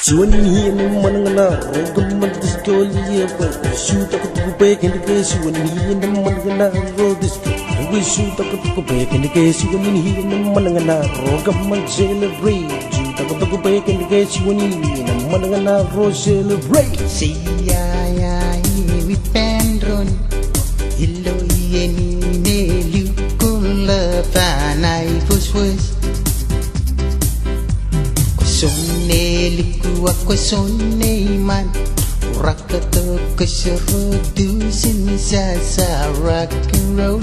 When he and the Manana, recommend this girl here, but shoot up to go back in the case when he and the Manana roll this. We shoot up to go back in the case when he and the Manana, recommend celebrate. Shoot up to go back in the case when he and the Manana roll celebrate. See, we pendron, Hillo Yeni, Nelukula, Fanai, was. Ako sonne man Rakato kasaro dusin sa rock and roll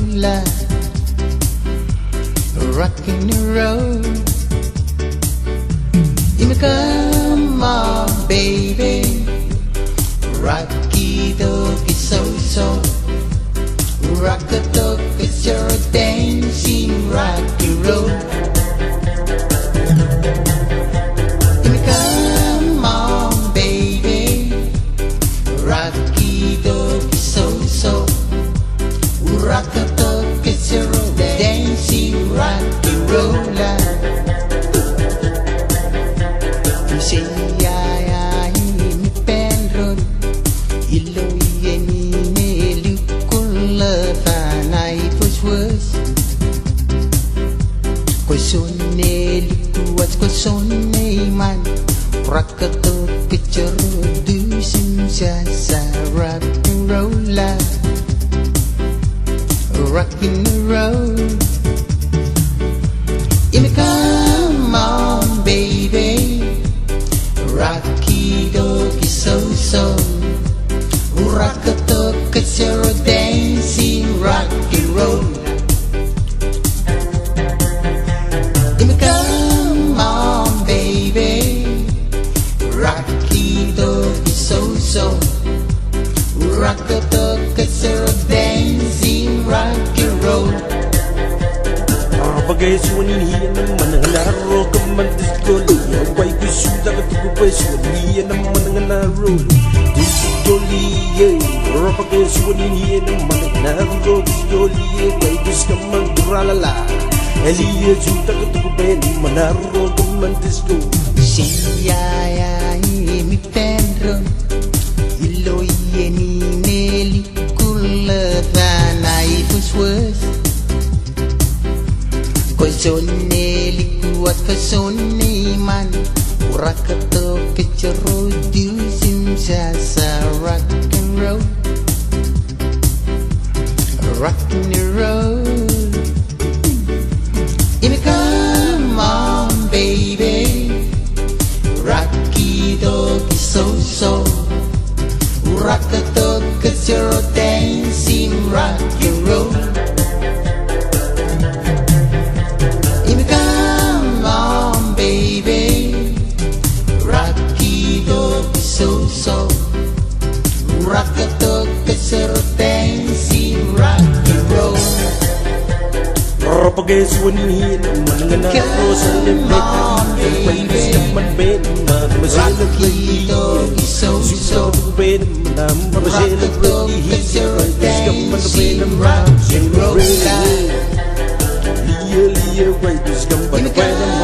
rock and roll. Come on baby, rocky doggy so Rakato kasaro dancing rock and roll. Dancing rock and roller. You say mi penron ilo yeni nelukula fanai was Quesone likuat quesone man rakato kecero dusin sa rock and roller. Rockin' the road. Come on, baby. Rocky doggy so. Rock-a-took, zero dancing, rock and roll. Come on, baby. Rocky doggy so. Rock-a-took, zero dancing, rock and roll. Bagay suwanin hiyan naman ang naro Kaman disco liya Why ko suda ka tukupay Suwaniya naman ang naro Disco liya Bagay suwanin hiyan naman ang naro Disco liya Why ko skaman duralala Eliya suda ka tukupay Naman naro kaman disco Siya mi pendron Ilo yeni nelikula Vanai was Quesone likuat quesone man Rakato kecero dusin sa rock and roll. Rock and roll. Come on baby. Rocky doggy so Rakato kecero dancing rock and roll. So Rakato kasero dancing rock and roll. Bagay suwanin hiyan naman ang naro Celebrate Why ko skaman ben Rocky doggy so Suda ka tukupay Naman Rakato kasero dancing rock and roll. Liya, why ko skaman ben